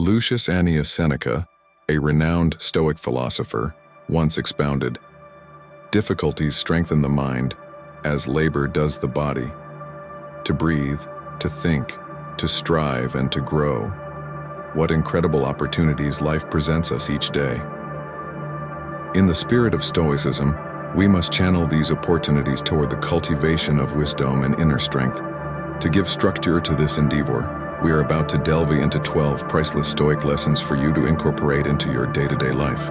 Lucius Annius Seneca, a renowned Stoic philosopher, once expounded, "Difficulties strengthen the mind, as labor does the body. To breathe, to think, to strive, and to grow. What incredible opportunities life presents us each day." In the spirit of Stoicism, we must channel these opportunities toward the cultivation of wisdom and inner strength. To give structure to this endeavor, we are about to delve into 12 priceless Stoic lessons for you to incorporate into your day-to-day life.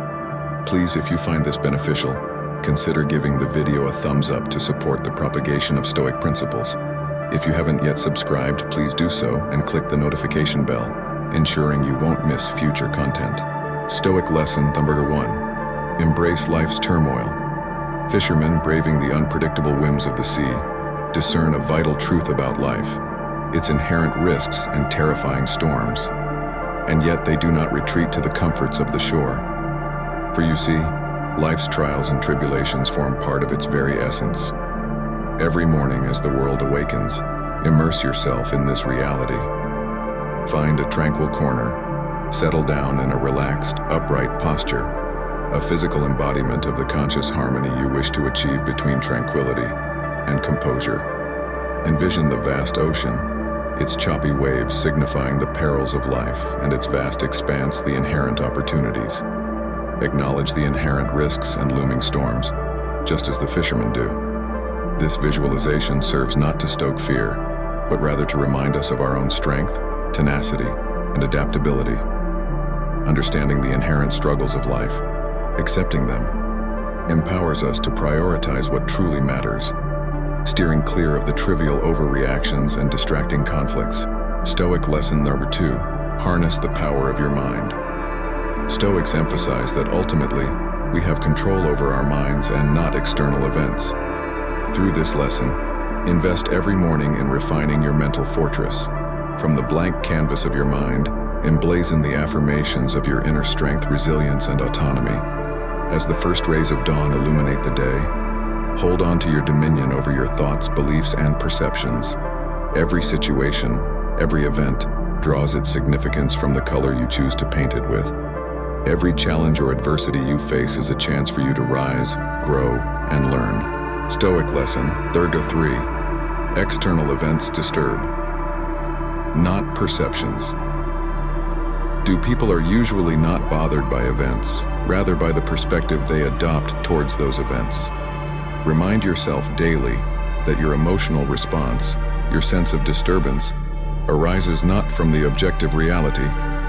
Please, if you find this beneficial, consider giving the video a thumbs up to support the propagation of Stoic principles. If you haven't yet subscribed, please do so and click the notification bell, ensuring you won't miss future content. Stoic lesson number 1. Embrace life's turmoil. Fishermen, braving the unpredictable whims of the sea, discern a vital truth about life, its inherent risks and terrifying storms. And yet they do not retreat to the comforts of the shore. For you see, life's trials and tribulations form part of its very essence. Every morning as the world awakens, immerse yourself in this reality. Find a tranquil corner, settle down in a relaxed, upright posture, a physical embodiment of the conscious harmony you wish to achieve between tranquility and composure. Envision the vast ocean, its choppy waves signifying the perils of life, and its vast expanse the inherent opportunities. Acknowledge the inherent risks and looming storms, just as the fishermen do. This visualization serves not to stoke fear, but rather to remind us of our own strength, tenacity, and adaptability. Understanding the inherent struggles of life, accepting them, empowers us to prioritize what truly matters, steering clear of the trivial overreactions and distracting conflicts. Stoic lesson number 2. Harness the power of your mind. Stoics emphasize that ultimately, we have control over our minds and not external events. Through this lesson, invest every morning in refining your mental fortress. From the blank canvas of your mind, emblazon the affirmations of your inner strength, resilience, and autonomy. As the first rays of dawn illuminate the day, hold on to your dominion over your thoughts, beliefs, and perceptions. Every situation, every event, draws its significance from the color you choose to paint it with. Every challenge or adversity you face is a chance for you to rise, grow, and learn. Stoic lesson number 3. External events disturb, not perceptions. People are usually not bothered by events, rather by the perspective they adopt towards those events. Remind yourself daily that your emotional response, your sense of disturbance, arises not from the objective reality,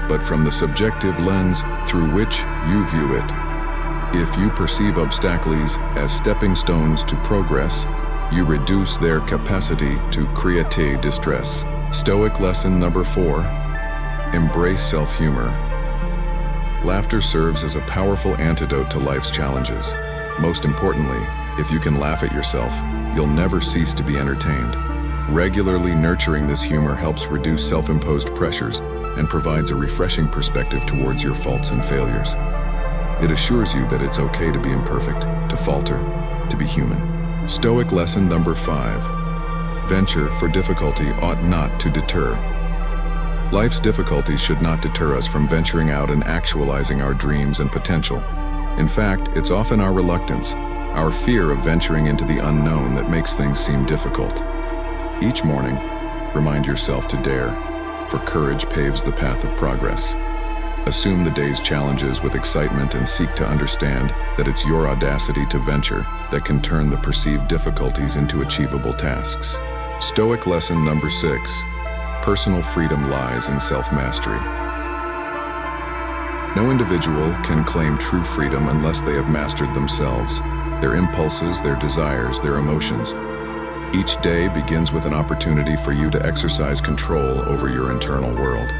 but from the subjective lens through which you view it. If you perceive obstacles as stepping stones to progress, you reduce their capacity to create distress. Stoic lesson number 4. Embrace self-humor. Laughter serves as a powerful antidote to life's challenges. Most importantly, if you can laugh at yourself, you'll never cease to be entertained. Regularly nurturing this humor helps reduce self-imposed pressures and provides a refreshing perspective towards your faults and failures. It assures you that it's okay to be imperfect, to falter, to be human. Stoic lesson number 5. Venture for difficulty ought not to deter. Life's difficulties should not deter us from venturing out and actualizing our dreams and potential. In fact, it's often our reluctance, our fear of venturing into the unknown that makes things seem difficult. Each morning, remind yourself to dare, for courage paves the path of progress. Assume the day's challenges with excitement and seek to understand that it's your audacity to venture that can turn the perceived difficulties into achievable tasks. Stoic lesson number 6. Personal freedom lies in self-mastery. No individual can claim true freedom unless they have mastered themselves, their impulses, their desires, their emotions. Each day begins with an opportunity for you to exercise control over your internal world.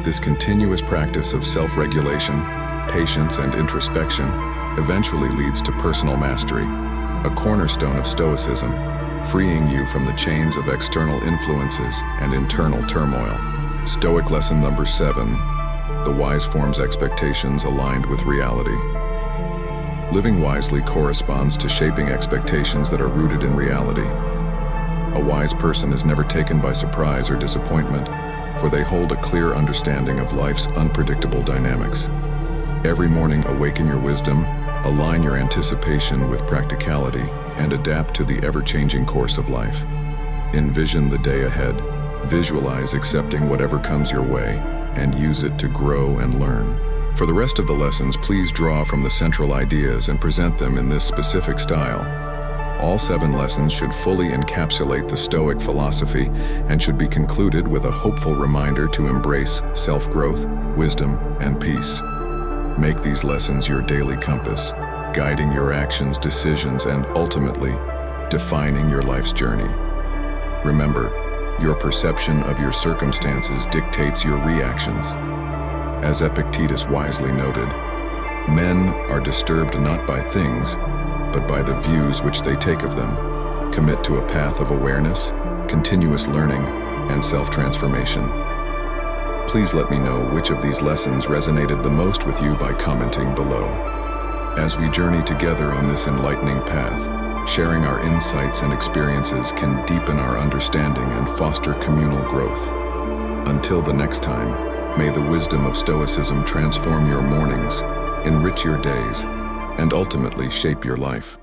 This continuous practice of self-regulation, patience, and introspection eventually leads to personal mastery, a cornerstone of Stoicism, freeing you from the chains of external influences and internal turmoil. Stoic lesson number 7. The wise forms expectations aligned with reality. Living wisely corresponds to shaping expectations that are rooted in reality. A wise person is never taken by surprise or disappointment, for they hold a clear understanding of life's unpredictable dynamics. Every morning, awaken your wisdom, align your anticipation with practicality, and adapt to the ever-changing course of life. Envision the day ahead, visualize accepting whatever comes your way, and use it to grow and learn. For the rest of the lessons, please draw from the central ideas and present them in this specific style. All 7 lessons should fully encapsulate the Stoic philosophy and should be concluded with a hopeful reminder to embrace self-growth, wisdom, and peace. Make these lessons your daily compass, guiding your actions, decisions, and ultimately, defining your life's journey. Remember, your perception of your circumstances dictates your reactions. As Epictetus wisely noted, men are disturbed not by things, but by the views which they take of them. Commit to a path of awareness, continuous learning, and self-transformation. Please let me know which of these lessons resonated the most with you by commenting below. As we journey together on this enlightening path, sharing our insights and experiences can deepen our understanding and foster communal growth. Until the next time, may the wisdom of Stoicism transform your mornings, enrich your days, and ultimately shape your life.